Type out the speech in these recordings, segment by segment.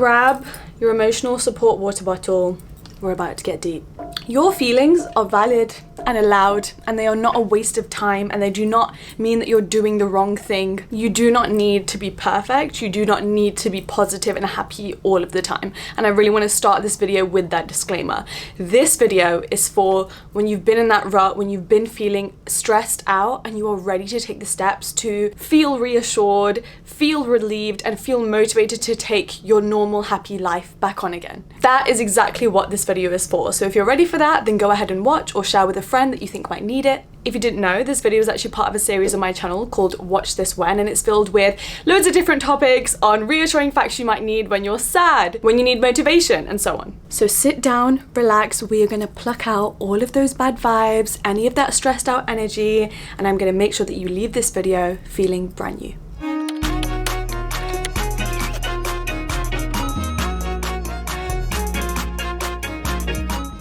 grab your emotional support water bottle. We're about to get deep. Your feelings are valid and allowed, and they are not a waste of time, and they do not mean that you're doing the wrong thing. You do not need to be perfect. You do not need to be positive and happy all of the time. And I really want to start this video with that disclaimer. This video is for when you've been in that rut, when you've been feeling stressed out and you are ready to take the steps to feel reassured, feel relieved, and feel motivated to take your normal happy life back on again. That is exactly what this video is for. So if you're ready for that, then go ahead and watch or share with a friend that you think might need it. If you didn't know, this video is actually part of a series on my channel called Watch This When, and it's filled with loads of different topics on reassuring facts you might need when you're sad, when you need motivation, and so on. So sit down, relax, we are gonna pluck out all of those bad vibes, any of that stressed out energy, and I'm gonna make sure that you leave this video feeling brand new.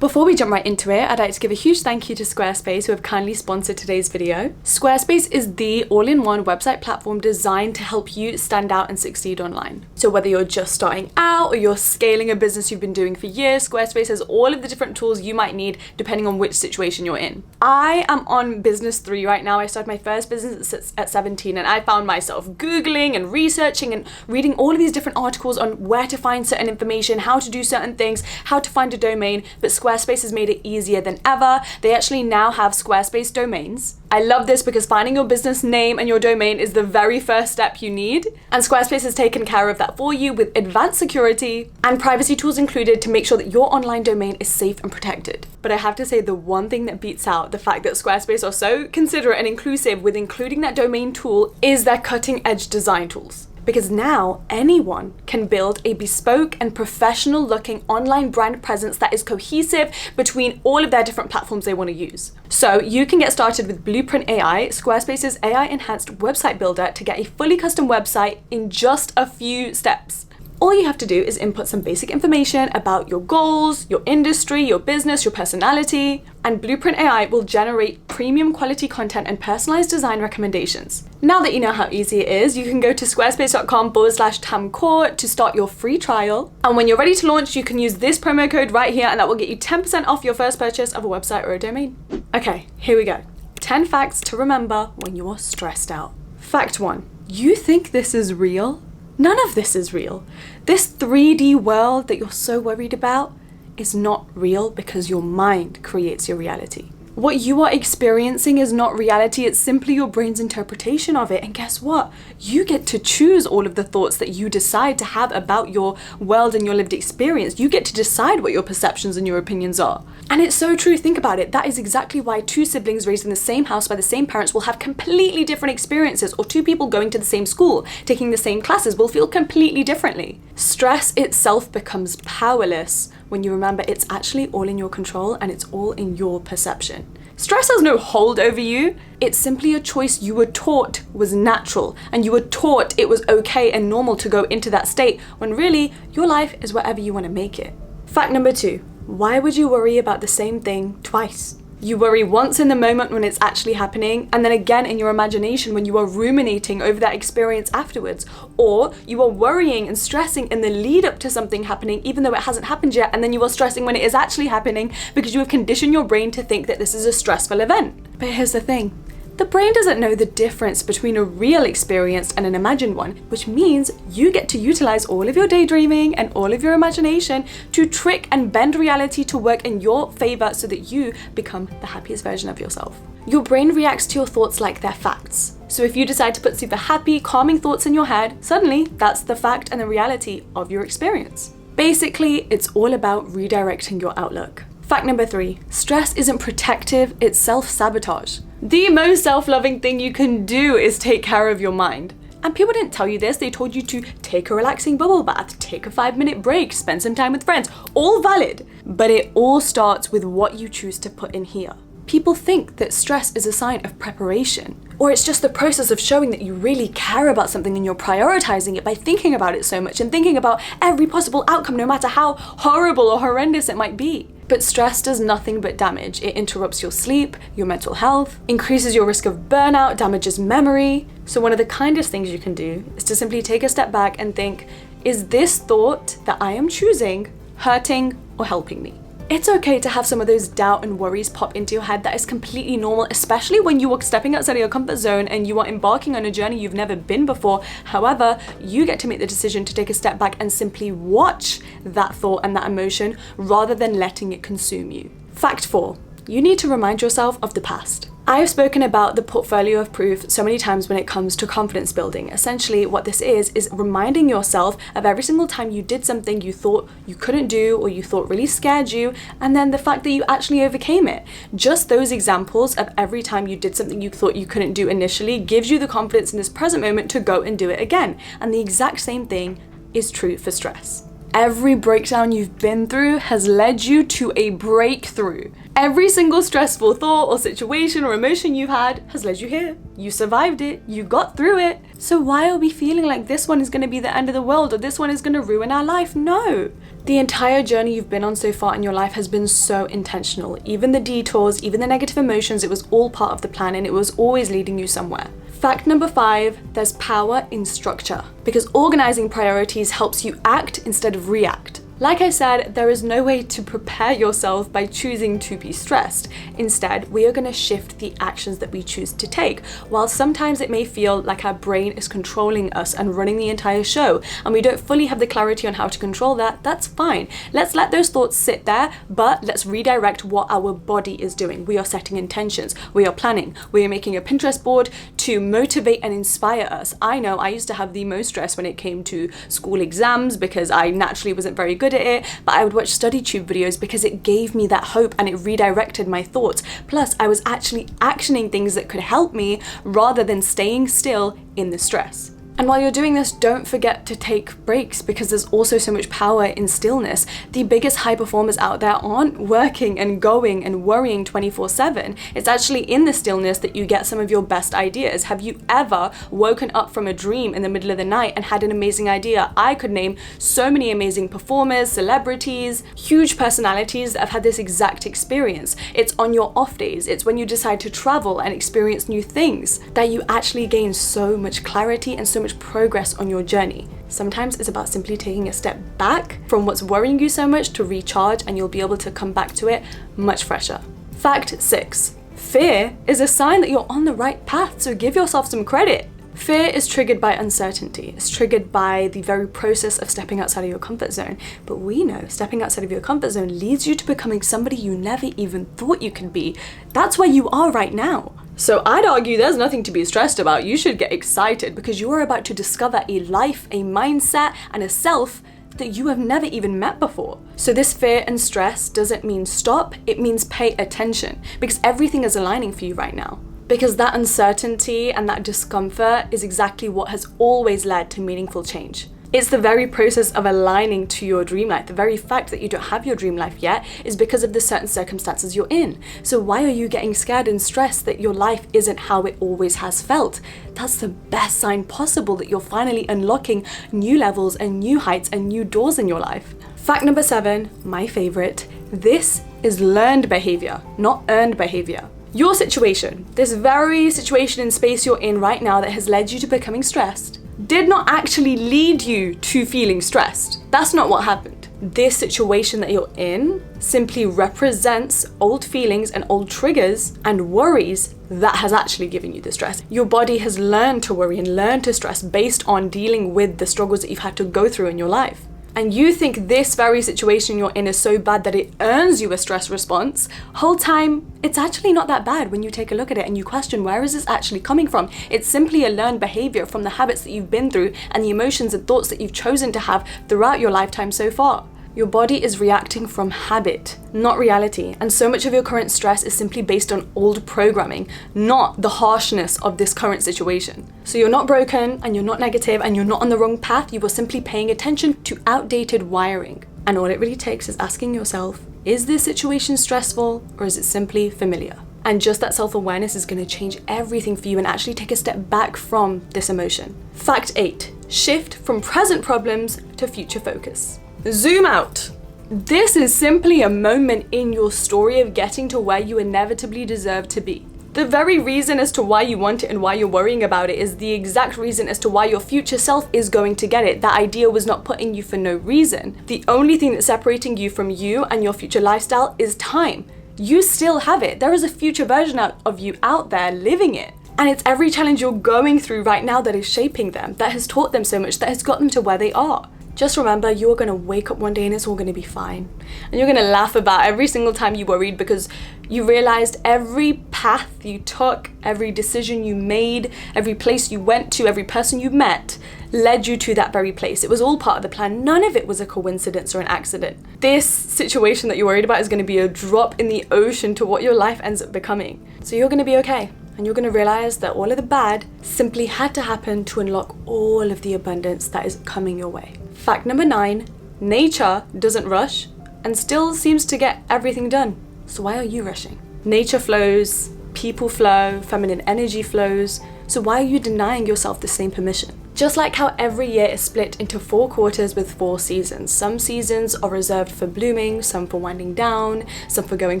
Before we jump right into it, I'd like to give a huge thank you to Squarespace, who have kindly sponsored today's video. Squarespace is the all-in-one website platform designed to help you stand out and succeed online. So whether you're just starting out or you're scaling a business you've been doing for years, Squarespace has all of the different tools you might need depending on which situation you're in. I am on business 3 right now. I started my first business at 17, and I found myself Googling and researching and reading all of these different articles on where to find certain information, how to do certain things, how to find a domain, but Squarespace has made it easier than ever. They actually now have Squarespace domains. I love this because finding your business name and your domain is the very first step you need. And Squarespace has taken care of that for you with advanced security and privacy tools included to make sure that your online domain is safe and protected. But I have to say, the one thing that beats out the fact that Squarespace are so considerate and inclusive with including that domain tool is their cutting edge design tools. Because now anyone can build a bespoke and professional looking online brand presence that is cohesive between all of their different platforms they want to use. So you can get started with Blueprint AI, Squarespace's AI enhanced website builder, to get a fully custom website in just a few steps. All you have to do is input some basic information about your goals, your industry, your business, your personality, and Blueprint AI will generate premium quality content and personalized design recommendations. Now that you know how easy it is, you can go to squarespace.com/tamcore to start your free trial. And when you're ready to launch, you can use this promo code right here, and that will get you 10% off your first purchase of a website or a domain. Okay, here we go. 10 facts to remember when you are stressed out. Fact 1, you think this is real? None of this is real. This 3D world that you're so worried about is not real because your mind creates your reality. What you are experiencing is not reality, it's simply your brain's interpretation of it. And guess what? You get to choose all of the thoughts that you decide to have about your world and your lived experience. You get to decide what your perceptions and your opinions are. And it's so true, think about it. That is exactly why 2 siblings raised in the same house by the same parents will have completely different experiences, or 2 people going to the same school, taking the same classes, will feel completely differently. Stress itself becomes powerless when you remember it's actually all in your control and it's all in your perception. Stress has no hold over you. It's simply a choice you were taught was natural, and you were taught it was okay and normal to go into that state, when really your life is whatever you want to make it. Fact number 2, why would you worry about the same thing twice? You worry once in the moment when it's actually happening, and then again in your imagination when you are ruminating over that experience afterwards. Or you are worrying and stressing in the lead up to something happening even though it hasn't happened yet, and then you are stressing when it is actually happening because you have conditioned your brain to think that this is a stressful event. But here's the thing. The brain doesn't know the difference between a real experience and an imagined one, which means you get to utilize all of your daydreaming and all of your imagination to trick and bend reality to work in your favor so that you become the happiest version of yourself. Your brain reacts to your thoughts like they're facts. So if you decide to put super happy, calming thoughts in your head, suddenly that's the fact and the reality of your experience. Basically, it's all about redirecting your outlook. Fact number 3, stress isn't protective, it's self-sabotage. The most self-loving thing you can do is take care of your mind. And people didn't tell you this, they told you to take a relaxing bubble bath, take a 5-minute break, spend some time with friends, all valid. But it all starts with what you choose to put in here. People think that stress is a sign of preparation, or it's just the process of showing that you really care about something and you're prioritizing it by thinking about it so much and thinking about every possible outcome, no matter how horrible or horrendous it might be. But stress does nothing but damage. It interrupts your sleep, your mental health, increases your risk of burnout, damages memory. So one of the kindest things you can do is to simply take a step back and think, Is this thought that I am choosing hurting or helping me? It's okay to have some of those doubt and worries pop into your head. That is completely normal, especially when you are stepping outside of your comfort zone and you are embarking on a journey you've never been before. However, you get to make the decision to take a step back and simply watch that thought and that emotion rather than letting it consume you. Fact 4. You need to remind yourself of the past. I have spoken about the portfolio of proof so many times when it comes to confidence building. Essentially, what this is reminding yourself of every single time you did something you thought you couldn't do or you thought really scared you, and then the fact that you actually overcame it. Just those examples of every time you did something you thought you couldn't do initially gives you the confidence in this present moment to go and do it again. And the exact same thing is true for stress. Every breakdown you've been through has led you to a breakthrough. Every single stressful thought or situation or emotion you've had has led you here. You survived it, you got through it. So why are we feeling like this one is going to be the end of the world or this one is going to ruin our life? No. The entire journey you've been on so far in your life has been so intentional. Even the detours, even the negative emotions, it was all part of the plan and it was always leading you somewhere. Fact number 5, there's power in structure, because organizing priorities helps you act instead of react. Like I said, there is no way to prepare yourself by choosing to be stressed. Instead, we are going to shift the actions that we choose to take. While sometimes it may feel like our brain is controlling us and running the entire show, and we don't fully have the clarity on how to control that, that's fine. Let's let those thoughts sit there, but let's redirect what our body is doing. We are setting intentions, we are planning, we are making a Pinterest board to motivate and inspire us. I know I used to have the most stress when it came to school exams because I naturally wasn't very good at it, but I would watch study tube videos because it gave me that hope and it redirected my thoughts. Plus, I was actually actioning things that could help me rather than staying still in the stress. And while you're doing this, don't forget to take breaks because there's also so much power in stillness. The biggest high performers out there aren't working and going and worrying 24/7. It's actually in the stillness that you get some of your best ideas. Have you ever woken up from a dream in the middle of the night and had an amazing idea? I could name so many amazing performers, celebrities, huge personalities that have had this exact experience. It's on your off days. It's when you decide to travel and experience new things that you actually gain so much clarity and so much progress on your journey. Sometimes it's about simply taking a step back from what's worrying you so much to recharge, and you'll be able to come back to it much fresher. Fact 6. Fear is a sign that you're on the right path, so give yourself some credit. Fear is triggered by uncertainty. It's triggered by the very process of stepping outside of your comfort zone. But we know stepping outside of your comfort zone leads you to becoming somebody you never even thought you could be. That's where you are right now. So I'd argue there's nothing to be stressed about. You should get excited because you are about to discover a life, a mindset, and a self that you have never even met before. So this fear and stress doesn't mean stop, it means pay attention because everything is aligning for you right now. Because that uncertainty and that discomfort is exactly what has always led to meaningful change. It's the very process of aligning to your dream life. The very fact that you don't have your dream life yet is because of the certain circumstances you're in. So why are you getting scared and stressed that your life isn't how it always has felt? That's the best sign possible that you're finally unlocking new levels and new heights and new doors in your life. Fact number 7, my favorite, this is learned behavior, not earned behavior. Your situation, this very situation and space you're in right now that has led you to becoming stressed, did not actually lead you to feeling stressed. That's not what happened. This situation that you're in simply represents old feelings and old triggers and worries that has actually given you the stress. Your body has learned to worry and learned to stress based on dealing with the struggles that you've had to go through in your life. And you think this very situation you're in is so bad that it earns you a stress response, whole time it's actually not that bad when you take a look at it and you question, where is this actually coming from? It's simply a learned behavior from the habits that you've been through and the emotions and thoughts that you've chosen to have throughout your lifetime so far. Your body is reacting from habit, not reality. And so much of your current stress is simply based on old programming, not the harshness of this current situation. So you're not broken and you're not negative and you're not on the wrong path. You are simply paying attention to outdated wiring. And all it really takes is asking yourself, is this situation stressful or is it simply familiar? And just that self-awareness is going to change everything for you and actually take a step back from this emotion. Fact 8, shift from present problems to future focus. Zoom out. This is simply a moment in your story of getting to where you inevitably deserve to be. The very reason as to why you want it and why you're worrying about it is the exact reason as to why your future self is going to get it. That idea was not put in you for no reason. The only thing that's separating you from you and your future lifestyle is time. You still have it. There is a future version of you out there living it. And it's every challenge you're going through right now that is shaping them, that has taught them so much, that has got them to where they are. Just remember, you're gonna wake up one day and it's all gonna be fine. And you're gonna laugh about every single time you worried, because you realized every path you took, every decision you made, every place you went to, every person you met led you to that very place. It was all part of the plan. None of it was a coincidence or an accident. This situation that you're worried about is gonna be a drop in the ocean to what your life ends up becoming. So you're gonna be okay. And you're going to realize that all of the bad simply had to happen to unlock all of the abundance that is coming your way. Fact number 9, nature doesn't rush and still seems to get everything done. So why are you rushing? Nature flows, people flow, feminine energy flows. So why are you denying yourself the same permission? Just like how every year is split into 4 quarters with 4 seasons. Some seasons are reserved for blooming, some for winding down, some for going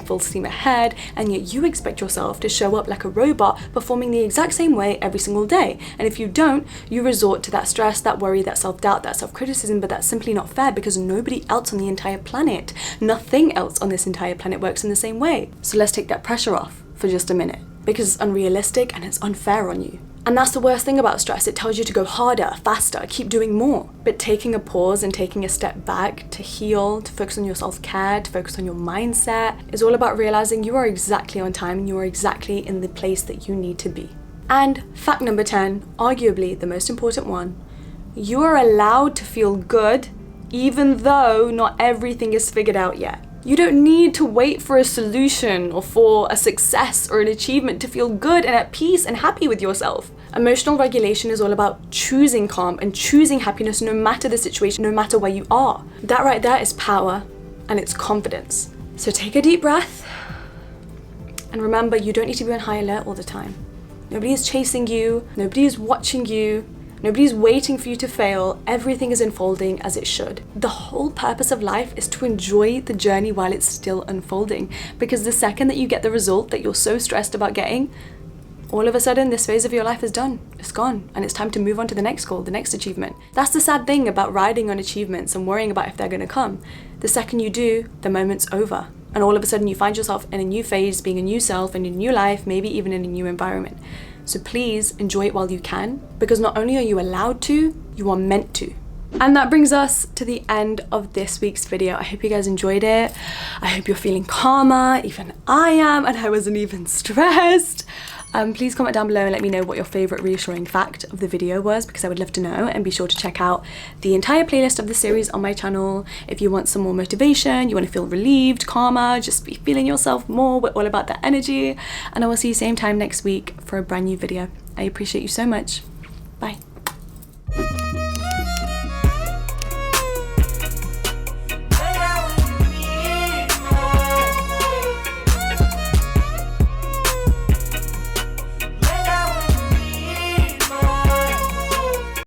full steam ahead, and yet you expect yourself to show up like a robot performing the exact same way every single day. And if you don't, you resort to that stress, that worry, that self-doubt, that self-criticism, but that's simply not fair because nobody else on the entire planet, nothing else on this entire planet works in the same way. So let's take that pressure off for just a minute, because it's unrealistic and it's unfair on you. And that's the worst thing about stress. It tells you to go harder, faster, keep doing more. But taking a pause and taking a step back to heal, to focus on your self-care, to focus on your mindset, is all about realizing you are exactly on time and you are exactly in the place that you need to be. And fact number 10, arguably the most important one, you are allowed to feel good even though not everything is figured out yet. You don't need to wait for a solution or for a success or an achievement to feel good and at peace and happy with yourself. Emotional regulation is all about choosing calm and choosing happiness no matter the situation, no matter where you are. That right there is power and it's confidence. So take a deep breath and remember, you don't need to be on high alert all the time. Nobody is chasing you, nobody is watching you, nobody's waiting for you to fail. Everything is unfolding as it should. The whole purpose of life is to enjoy the journey while it's still unfolding, because the second that you get the result that you're so stressed about getting, all of a sudden this phase of your life is done, it's gone, and it's time to move on to the next goal, the next achievement. That's the sad thing about riding on achievements and worrying about if they're gonna come. The second you do, the moment's over. And all of a sudden you find yourself in a new phase, being a new self, in a new life, maybe even in a new environment. So please enjoy it while you can, because not only are you allowed to, you are meant to. And that brings us to the end of this week's video. I hope you guys enjoyed it. I hope you're feeling calmer, even I am, and I wasn't even stressed. Please comment down below and let me know what your favorite reassuring fact of the video was, because I would love to know. And be sure to check out the entire playlist of the series on my channel if you want some more motivation, you want to feel relieved, calmer, just be feeling yourself more. We're all about that energy. And I will see you same time next week for a brand new video. I appreciate you so much. Bye.